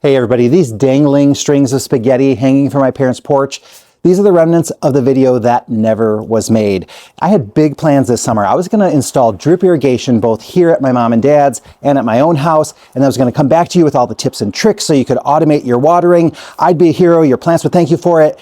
Hey everybody, these dangling strings of spaghetti hanging from my parents' porch, these are the remnants of the video that never was made. I had big plans this summer. I was going to install drip irrigation both here at my mom and dad's and at my own house, and I was going to come back to you with all the tips and tricks so you could automate your watering. I'd be a hero, your plants would thank you for it.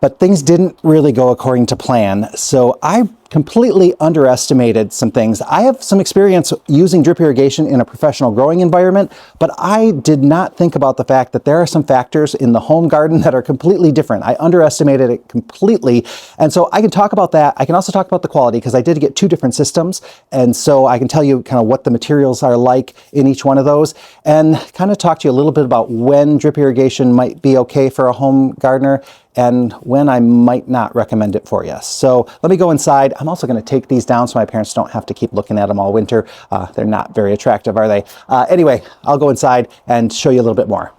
But things didn't really go according to plan, so I completely underestimated some things. I have some experience using drip irrigation in a professional growing environment, but I did not think about the fact that there are some factors in the home garden that are completely different. I underestimated it completely, and so I can talk about that. I can also talk about the quality because I did get two different systems, and so I can tell you kind of what the materials are like in each one of those, and kind of talk to you a little bit about when drip irrigation might be okay for a home gardener and when I might not recommend it for you. So let me go inside. I'm also going to take these down so my parents don't have to keep looking at them all winter. They're not very attractive, are they? Anyway, I'll go inside and show you a little bit more.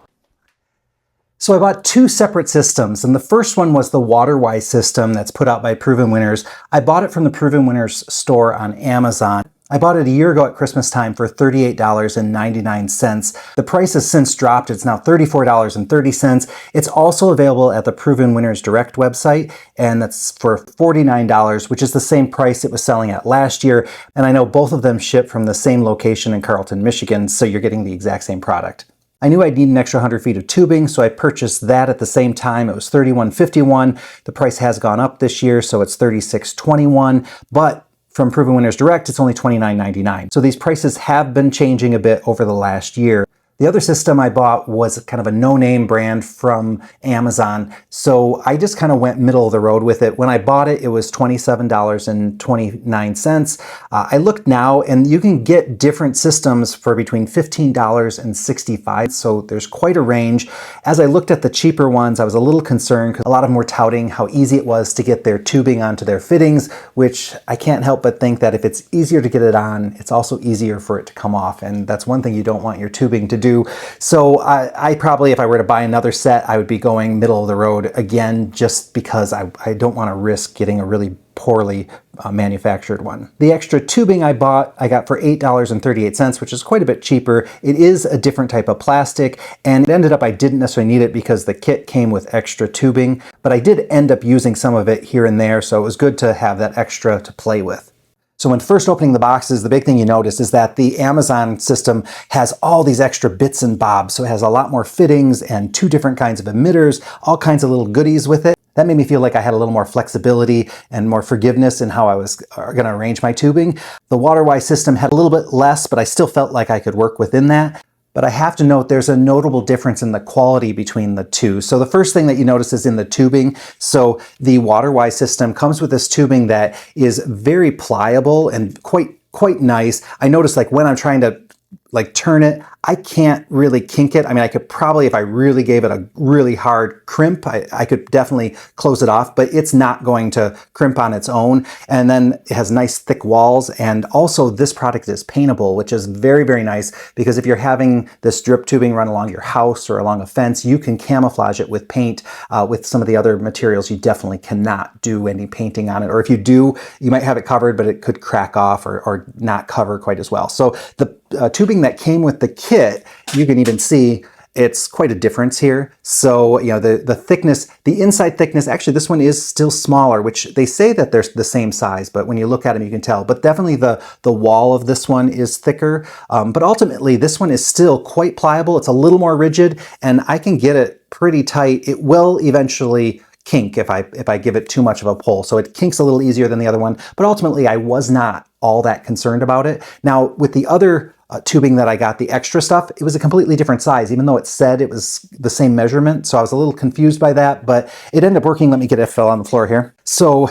So I bought two separate systems, and the first one was the WaterWise system that's put out by Proven Winners. I bought it from the Proven Winners store on Amazon. I bought it a year ago at Christmas time for $38.99. The price has since dropped. It's now $34.30. It's also available at the Proven Winners Direct website, and that's for $49, which is the same price it was selling at last year. And I know both of them ship from the same location in Carlton, Michigan, so you're getting the exact same product. I knew I'd need an extra 100 feet of tubing, so I purchased that at the same time. It was $31.51. The price has gone up this year, so it's $36.21, but from Proven Winners Direct, it's only $29.99. So these prices have been changing a bit over the last year. The other system I bought was kind of a no-name brand from Amazon, so I just kind of went middle of the road with it. When I bought it, it was $27.29. I looked now, and you can get different systems for between $15 and $65, so there's quite a range. As I looked at the cheaper ones, I was a little concerned because a lot of them were touting how easy it was to get their tubing onto their fittings, which I can't help but think that if it's easier to get it on, it's also easier for it to come off, and that's one thing you don't want your tubing to do. So I probably, if I were to buy another set, I would be going middle of the road again, just because I don't want to risk getting a really poorly manufactured one. The extra tubing I got for $8.38, which is quite a bit cheaper. It is a different type of plastic, and it ended up I didn't necessarily need it because the kit came with extra tubing, but I did end up using some of it here and there, so it was good to have that extra to play with. So when first opening the boxes, the big thing you notice is that the Amazon system has all these extra bits and bobs. So it has a lot more fittings and two different kinds of emitters, all kinds of little goodies with it. That made me feel like I had a little more flexibility and more forgiveness in how I was going to arrange my tubing. The WaterWise system had a little bit less, but I still felt like I could work within that. But I have to note there's a notable difference in the quality between the two. So the first thing that you notice is in the tubing. So the WaterWise system comes with this tubing that is very pliable and quite nice. I notice like when I'm trying to turn it, I can't really kink it. I mean, I could probably, if I really gave it a really hard crimp, I could definitely close it off, but it's not going to crimp on its own. And then it has nice thick walls. And also this product is paintable, which is very, very nice because if you're having this drip tubing run along your house or along a fence, you can camouflage it with paint. With some of the other materials, you definitely cannot do any painting on it. Or if you do, you might have it covered, but it could crack off or not cover quite as well. So the tubing that came with the kit, you can even see it's quite a difference here. So, you know, the thickness, the inside thickness, actually this one is still smaller, which they say that they're the same size, but when you look at them, you can tell. But definitely the wall of this one is thicker. But ultimately, this one is still quite pliable. It's a little more rigid, and I can get it pretty tight. It will eventually kink if I give it too much of a pull. So it kinks a little easier than the other one, but ultimately I was not all that concerned about it. Now with the other tubing that I got, the extra stuff, it was a completely different size, even though it said it was the same measurement. So I was a little confused by that, but it ended up working. Let me get it fell on the floor here. So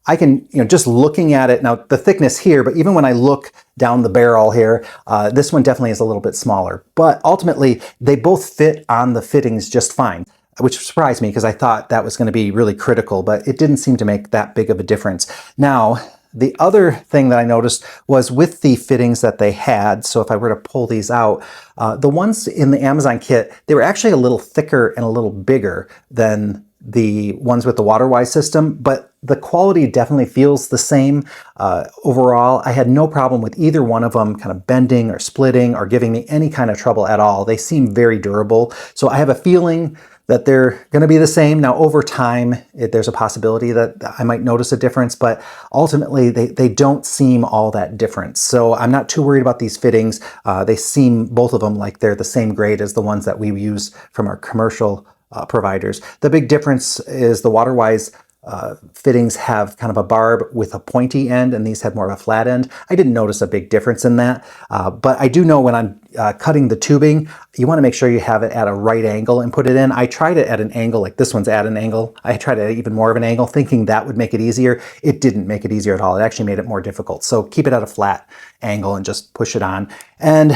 I can, just looking at it now, the thickness here, but even when I look down the barrel here, this one definitely is a little bit smaller, but ultimately they both fit on the fittings just fine, which surprised me because I thought that was going to be really critical, but it didn't seem to make that big of a difference. Now, the other thing that I noticed was with the fittings that they had, so if I were to pull these out, the ones in the Amazon kit, they were actually a little thicker and a little bigger than the ones with the WaterWise system, but the quality definitely feels the same. Overall, I had no problem with either one of them kind of bending or splitting or giving me any kind of trouble at all. They seem very durable. So I have a feeling that they're going to be the same. Now, over time, there's a possibility that I might notice a difference, but ultimately they don't seem all that different. So I'm not too worried about these fittings. They seem, both of them, like they're the same grade as the ones that we use from our commercial providers. The big difference is the WaterWise fittings have kind of a barb with a pointy end, and these had more of a flat end. I didn't notice a big difference in that, but I do know when I'm cutting the tubing, you want to make sure you have it at a right angle and put it in. I tried it at an angle, like this one's at an angle. I tried it at even more of an angle, thinking that would make it easier. It didn't make it easier at all. It actually made it more difficult. So keep it at a flat angle and just push it on. And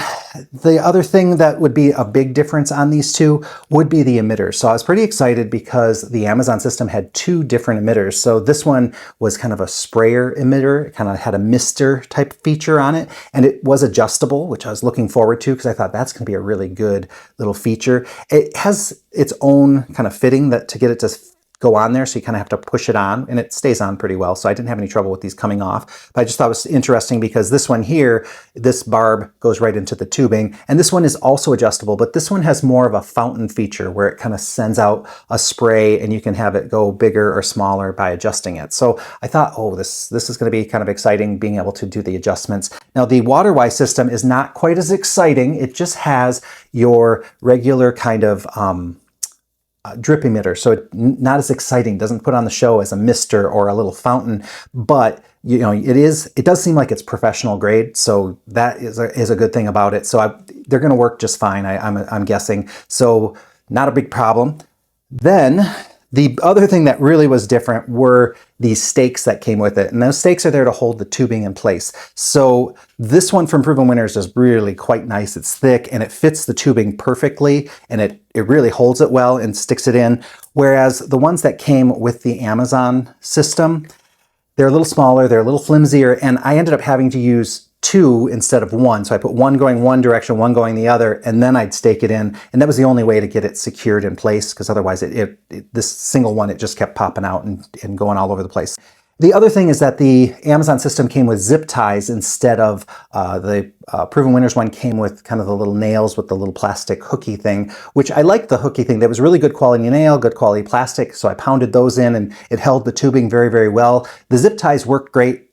the other thing that would be a big difference on these two would be the emitters. So I was pretty excited because the Amazon system had two different emitters. So this one was kind of a sprayer emitter. It kind of had a mister type feature on it, and it was adjustable, which I was looking forward to because I thought that's going to be a really good little feature. It has its own kind of fitting that to get it to go on there, so you kind of have to push it on, and it stays on pretty well, so I didn't have any trouble with these coming off. But I just thought it was interesting because this one here, this barb goes right into the tubing, and this one is also adjustable, but this one has more of a fountain feature where it kind of sends out a spray and you can have it go bigger or smaller by adjusting it. So I thought, oh, this is going to be kind of exciting, being able to do the adjustments. Now, the WaterWise system is not quite as exciting. It just has your regular kind of drip emitter, so it's not as exciting, doesn't put on the show as a mister or a little fountain, but you know, it does seem like it's professional grade, so that is a good thing about it. So they're going to work just fine, I'm guessing, so not a big problem. Then the other thing that really was different were these stakes that came with it. And those stakes are there to hold the tubing in place. So this one from Proven Winners is really quite nice. It's thick and it fits the tubing perfectly, and it really holds it well and sticks it in. Whereas the ones that came with the Amazon system, they're a little smaller, they're a little flimsier, and I ended up having to use two instead of one. So I put one going one direction, one going the other, and then I'd stake it in. And that was the only way to get it secured in place, because otherwise this single one, it just kept popping out and going all over the place. The other thing is that the Amazon system came with zip ties instead of the Proven Winners one came with kind of the little nails with the little plastic hooky thing, which I liked the hooky thing. That was really good quality nail, good quality plastic. So I pounded those in and it held the tubing very, very well. The zip ties worked great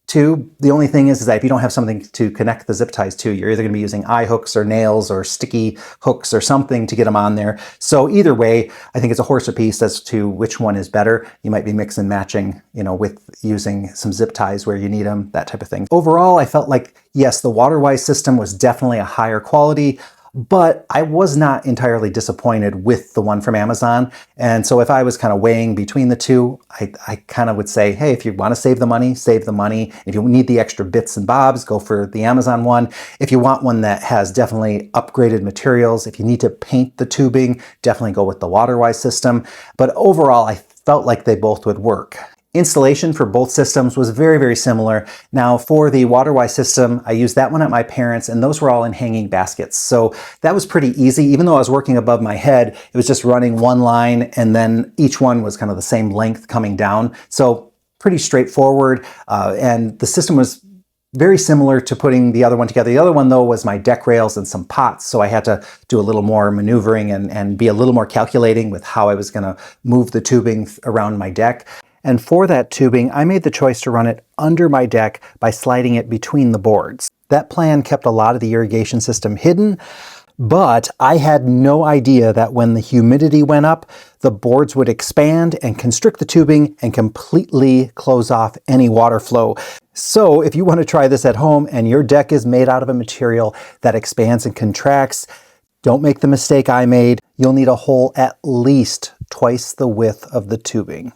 too. The only thing is that if you don't have something to connect the zip ties to, you're either going to be using eye hooks or nails or sticky hooks or something to get them on there. So either way, I think it's a horse apiece as to which one is better. You might be mix and matching, you know, with using some zip ties where you need them, that type of thing. Overall, I felt like, yes, the WaterWise system was definitely a higher quality, but I was not entirely disappointed with the one from Amazon. And so if I was kind of weighing between the two, I kind of would say, hey, if you want to save the money, save the money. If you need the extra bits and bobs, go for the Amazon one. If you want one that has definitely upgraded materials, if you need to paint the tubing, definitely go with the WaterWise system. But overall, I felt like they both would work. Installation for both systems was very, very similar. Now for the WaterWise system, I used that one at my parents', and those were all in hanging baskets. So that was pretty easy. Even though I was working above my head, it was just running one line, and then each one was kind of the same length coming down. So pretty straightforward. And the system was very similar to putting the other one together. The other one, though, was my deck rails and some pots, so I had to do a little more maneuvering and be a little more calculating with how I was going to move the tubing around my deck. And for that tubing, I made the choice to run it under my deck by sliding it between the boards. That plan kept a lot of the irrigation system hidden, but I had no idea that when the humidity went up, the boards would expand and constrict the tubing and completely close off any water flow. So if you want to try this at home and your deck is made out of a material that expands and contracts, don't make the mistake I made. You'll need a hole at least twice the width of the tubing.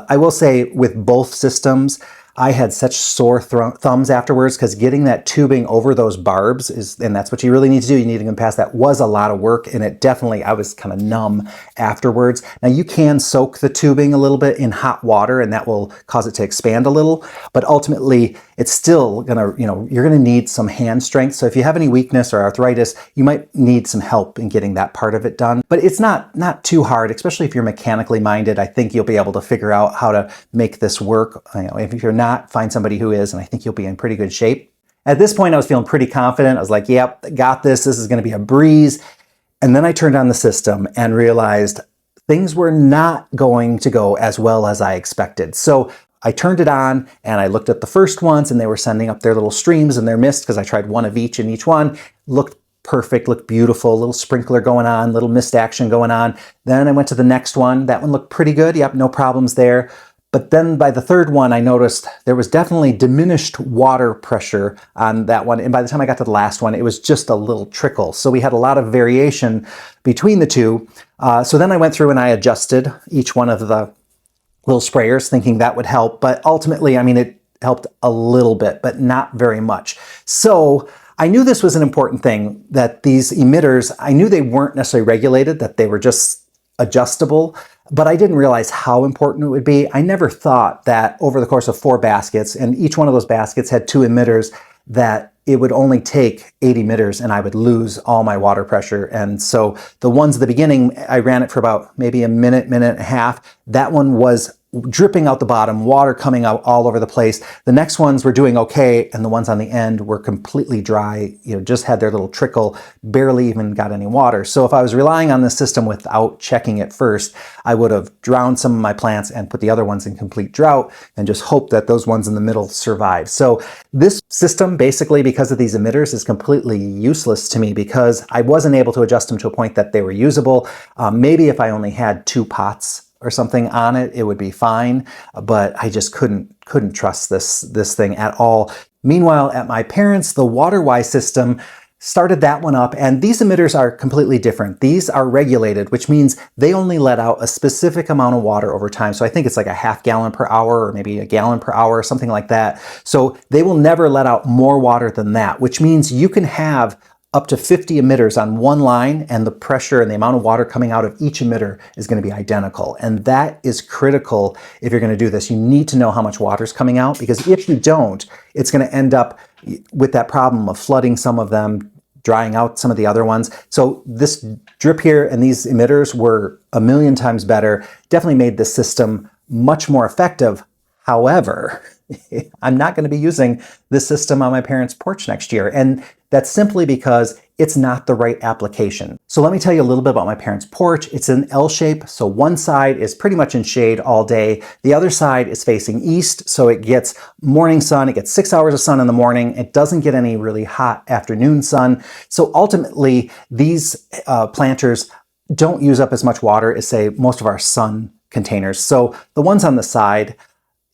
I will say with both systems, I had such sore thumbs afterwards because getting that tubing over those barbs and that's what you really need to do. You need to get past that, was a lot of work, and it definitely, I was kind of numb afterwards. Now you can soak the tubing a little bit in hot water and that will cause it to expand a little, but ultimately it's still gonna, you're gonna need some hand strength. So if you have any weakness or arthritis, you might need some help in getting that part of it done. But it's not too hard, especially if you're mechanically minded. I think you'll be able to figure out how to make this work. If you're not, find somebody who is, and I think you'll be in pretty good shape. At this point, I was feeling pretty confident. I was like, yep, got this. This is gonna be a breeze. And then I turned on the system and realized things were not going to go as well as I expected. So I turned it on and I looked at the first ones and they were sending up their little streams and their mist because I tried one of each, and each one looked perfect, looked beautiful, little sprinkler going on, little mist action going on. Then I went to the next one. That one looked pretty good. Yep, no problems there. But then by the third one, I noticed there was definitely diminished water pressure on that one. And by the time I got to the last one, it was just a little trickle. So we had a lot of variation between the two. So then I went through and I adjusted each one of the little sprayers thinking that would help. But ultimately, it helped a little bit, but not very much. So I knew this was an important thing, that these emitters, I knew they weren't necessarily regulated, that they were just adjustable, but I didn't realize how important it would be. I never thought that over the course of 4 baskets, and each one of those baskets had 2 emitters, that it would only take 8 emitters and I would lose all my water pressure. And so the ones at the beginning, I ran it for about maybe a minute, minute and a half. That one was dripping out the bottom, water coming out all over the place. The next ones were doing okay, and the ones on the end were completely dry, just had their little trickle, barely even got any water. So if I was relying on the system without checking it first, I would have drowned some of my plants and put the other ones in complete drought and just hope that those ones in the middle survive. So this system, basically, because of these emitters, is completely useless to me because I wasn't able to adjust them to a point that they were usable. Maybe if I only had 2 pots or something on it, it would be fine, but I just couldn't trust this thing at all. Meanwhile, at my parents', the WaterWise system started that one up, and these emitters are completely different. These are regulated, which means they only let out a specific amount of water over time. So I think it's like a ½ gallon per hour or maybe a gallon per hour, something like that. So they will never let out more water than that, which means you can have up to 50 emitters on one line, and the pressure and the amount of water coming out of each emitter is going to be identical. And that is critical if you're going to do this. You need to know how much water is coming out, because if you don't, it's going to end up with that problem of flooding some of them, drying out some of the other ones. So this drip here and these emitters were a million times better, definitely made the system much more effective. However, I'm not going to be using this system on my parents' porch next year. And that's simply because it's not the right application. So let me tell you a little bit about my parents' porch. It's an L shape. So one side is pretty much in shade all day. The other side is facing east. So it gets morning sun. It gets 6 hours of sun in the morning. It doesn't get any really hot afternoon sun. So ultimately, these planters don't use up as much water as, say, most of our sun containers. So the ones on the side,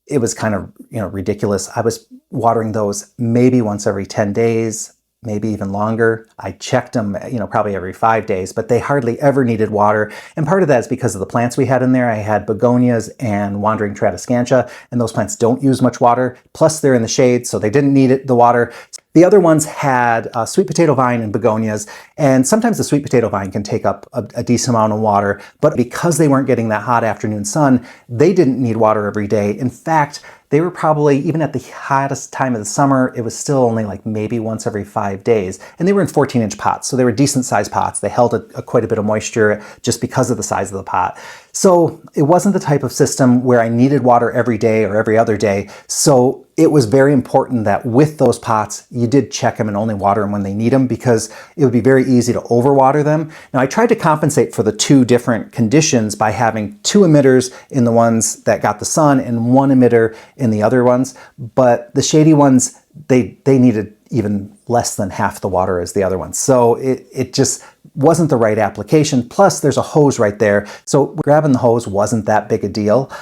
it was kind of, ridiculous. I was watering those maybe once every 10 days, maybe even longer. I checked them, probably every 5 days, but they hardly ever needed water. And part of that is because of the plants we had in there. I had begonias and wandering tradescantia, and those plants don't use much water. Plus they're in the shade, so they didn't need the water. The other ones had sweet potato vine and begonias, and sometimes the sweet potato vine can take up a decent amount of water, but because they weren't getting that hot afternoon sun, they didn't need water every day. In fact, they were probably, even at the hottest time of the summer, it was still only like maybe once every 5 days. And they were in 14-inch pots, so they were decent sized pots. They held quite a bit of moisture just because of the size of the pot. So it wasn't the type of system where I needed water every day or every other day. So it was very important that with those pots, you did check them and only water them when they need them, because it would be very easy to overwater them. Now, I tried to compensate for the 2 different conditions by having 2 emitters in the ones that got the sun and 1 emitter in the other ones. But the shady ones, they needed even less than half the water as the other ones. So it just wasn't the right application. Plus, there's a hose right there. So grabbing the hose wasn't that big a deal.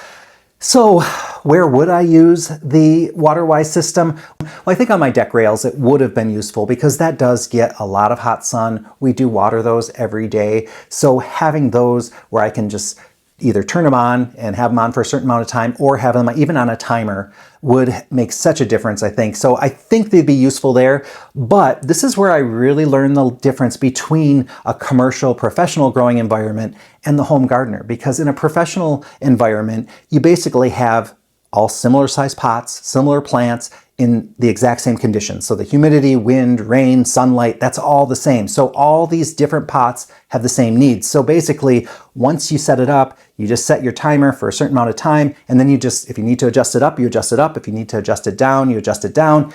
So where would I use the WaterWise system? Well, I think on my deck rails it would have been useful, because that does get a lot of hot sun. We do water those every day. So having those where I can just either turn them on and have them on for a certain amount of time or have them even on a timer would make such a difference, I think. So I think they'd be useful there, but this is where I really learned the difference between a commercial professional growing environment and the home gardener, because in a professional environment, you basically have all similar sized pots, similar plants in the exact same conditions. So the humidity, wind, rain, sunlight, that's all the same. So all these different pots have the same needs. So basically, once you set it up, you just set your timer for a certain amount of time, and then you just, if you need to adjust it up, you adjust it up. If you need to adjust it down, you adjust it down.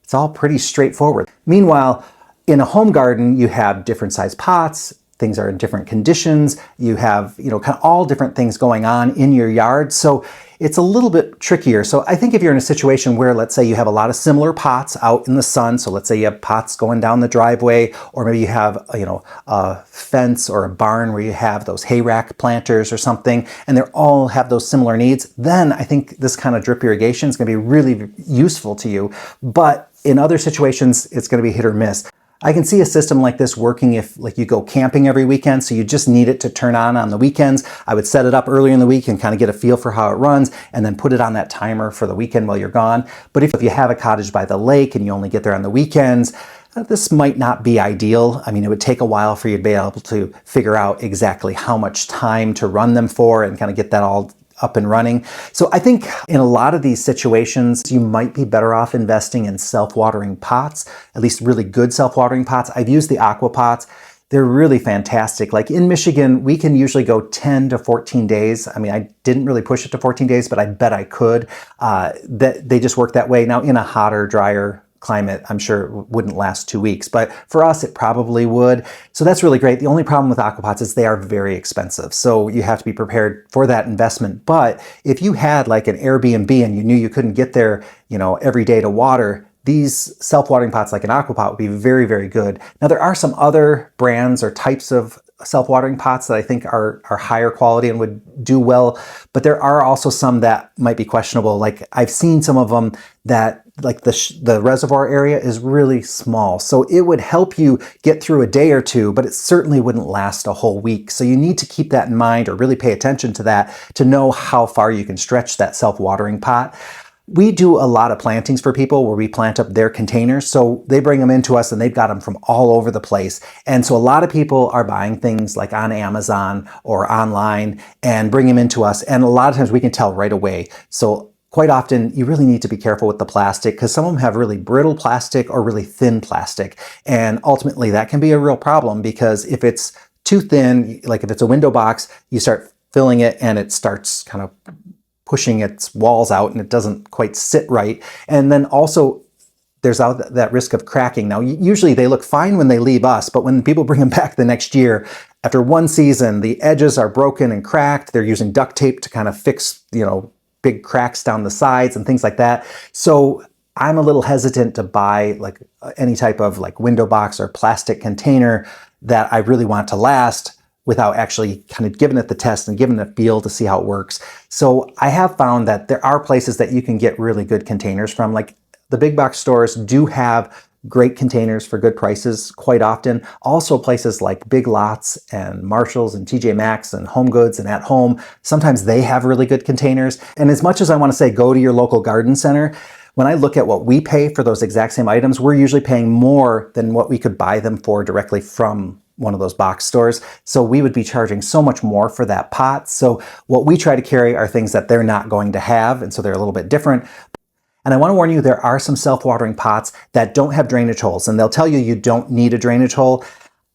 It's all pretty straightforward. Meanwhile, in a home garden, you have different size pots, things are in different conditions, you have, kind of all different things going on in your yard. So it's a little bit trickier. So I think if you're in a situation where, let's say you have a lot of similar pots out in the sun, so let's say you have pots going down the driveway, or maybe you have, a fence or a barn where you have those hay rack planters or something, and they all have those similar needs, then I think this kind of drip irrigation is going to be really useful to you. But in other situations, it's going to be hit or miss. I can see a system like this working if you go camping every weekend, so you just need it to turn on the weekends. I would set it up earlier in the week and kind of get a feel for how it runs and then put it on that timer for the weekend while you're gone. But if you have a cottage by the lake and you only get there on the weekends, this might not be ideal. I mean, it would take a while for you to be able to figure out exactly how much time to run them for and kind of get that all up and running. So I think in a lot of these situations, you might be better off investing in self-watering pots, at least really good self-watering pots. I've used the aqua pots. They're really fantastic. Like in Michigan, we can usually go 10 to 14 days. I mean, I didn't really push it to 14 days, but I bet I could. That they just work that way. Now in a hotter, drier climate, I'm sure it wouldn't last 2 weeks, but for us, it probably would. So that's really great. The only problem with aquapots is they are very expensive. So you have to be prepared for that investment. But if you had like an Airbnb and you knew you couldn't get there, every day to water, these self-watering pots like an aquapot would be very, very good. Now there are some other brands or types of self-watering pots that I think are higher quality and would do well, but there are also some that might be questionable. Like I've seen some of them that like the reservoir area is really small. So it would help you get through a day or two, but it certainly wouldn't last a whole week. So you need to keep that in mind or really pay attention to that to know how far you can stretch that self-watering pot. We do a lot of plantings for people where we plant up their containers. So they bring them into us and they've got them from all over the place. And so a lot of people are buying things like on Amazon or online and bring them into us. And a lot of times we can tell right away. So quite often you really need to be careful with the plastic because some of them have really brittle plastic or really thin plastic. And ultimately that can be a real problem because if it's too thin, like if it's a window box, you start filling it and it starts kind of pushing its walls out and it doesn't quite sit right. And then also there's that risk of cracking. Now, usually they look fine when they leave us, but when people bring them back the next year, after one season, the edges are broken and cracked. They're using duct tape to kind of fix, big cracks down the sides and things like that. So I'm a little hesitant to buy like any type of like window box or plastic container that I really want to last without actually kind of giving it the test and giving it a feel to see how it works. So I have found that there are places that you can get really good containers from. Like the big box stores do have great containers for good prices quite often. Also places like Big Lots and Marshalls and TJ Maxx and Home Goods and At Home, sometimes they have really good containers. And as much as I want to say go to your local garden center, when I look at what we pay for those exact same items, we're usually paying more than what we could buy them for directly from one of those box stores. So we would be charging so much more for that pot. So what we try to carry are things that they're not going to have. And so they're a little bit different. And I want to warn you, there are some self-watering pots that don't have drainage holes. And they'll tell you you don't need a drainage hole.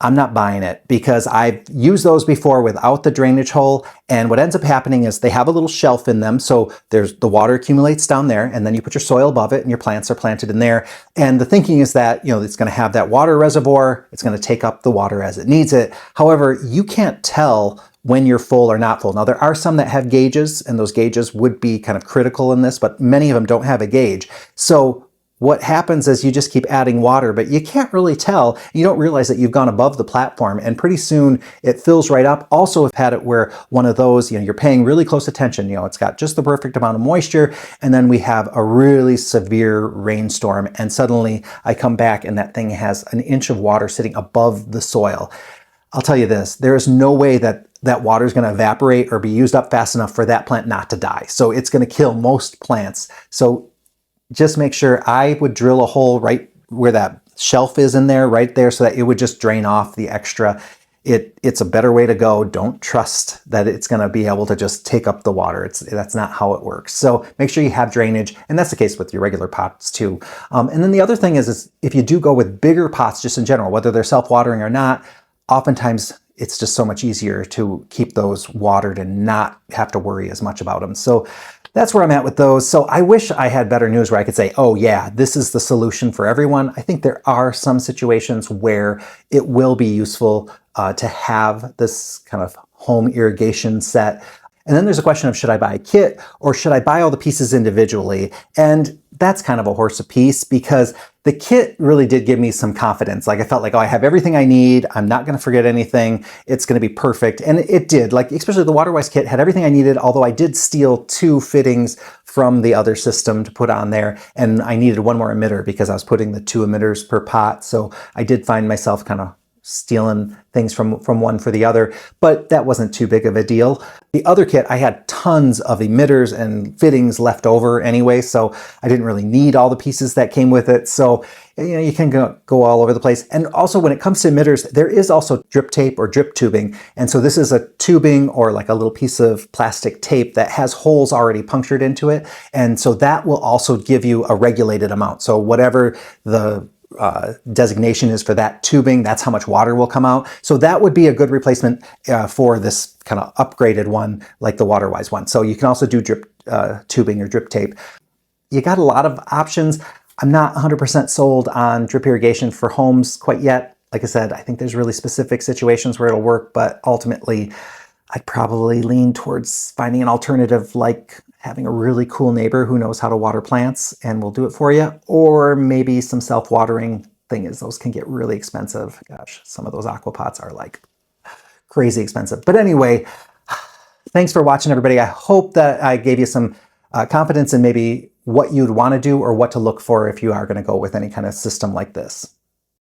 I'm not buying it because I've used those before without the drainage hole. And what ends up happening is they have a little shelf in them. So the water accumulates down there and then you put your soil above it and your plants are planted in there. And the thinking is that, it's going to have that water reservoir. It's going to take up the water as it needs it. However, you can't tell when you're full or not full. Now, there are some that have gauges and those gauges would be kind of critical in this, but many of them don't have a gauge. So what happens is you just keep adding water, but you can't really tell. You don't realize that you've gone above the platform and pretty soon it fills right up. Also, I've had it where one of those, you're paying really close attention. It's got just the perfect amount of moisture. And then we have a really severe rainstorm. And suddenly I come back and that thing has an inch of water sitting above the soil. I'll tell you this, there is no way that that water is going to evaporate or be used up fast enough for that plant not to die. So it's going to kill most plants. So just make sure, I would drill a hole right where that shelf is in there, right there, so that it would just drain off the extra. It's a better way to go. Don't trust that it's going to be able to just take up the water. That's not how it works. So make sure you have drainage, and that's the case with your regular pots too. And then the other thing is if you do go with bigger pots, just in general, whether they're self-watering or not, oftentimes it's just so much easier to keep those watered and not have to worry as much about them. So that's where I'm at with those. So I wish I had better news where I could say, oh yeah, this is the solution for everyone. I think there are some situations where it will be useful to have this kind of home irrigation set. And then there's a question of, should I buy a kit or should I buy all the pieces individually? And that's kind of a horse apiece, because the kit really did give me some confidence. Like I felt like, oh, I have everything I need. I'm not going to forget anything. It's going to be perfect. And it did. Like, especially the WaterWise kit had everything I needed, although I did steal 2 fittings from the other system to put on there. And I needed one more emitter because I was putting the 2 emitters per pot. So I did find myself kind of stealing things from one for the other, but that wasn't too big of a deal. The other kit, I had tons of emitters and fittings left over anyway, so I didn't really need all the pieces that came with it. So, you know, you can go all over the place. And also when it comes to emitters, there is also drip tape or drip tubing. And so this is a tubing or like a little piece of plastic tape that has holes already punctured into it. And so that will also give you a regulated amount. So whatever the designation is for that tubing, that's how much water will come out. So that would be a good replacement for this kind of upgraded one like the WaterWise one. So you can also do drip tubing or drip tape. You got a lot of options. I'm not 100% sold on drip irrigation for homes quite yet. Like I said, I think there's really specific situations where it'll work, but ultimately I'd probably lean towards finding an alternative, like having a really cool neighbor who knows how to water plants and will do it for you, or maybe some self-watering. Thing is, those can get really expensive. Gosh, some of those aquapots are like crazy expensive. But anyway, thanks for watching, everybody. I hope that I gave you some confidence in maybe what you'd want to do or what to look for if you are going to go with any kind of system like this.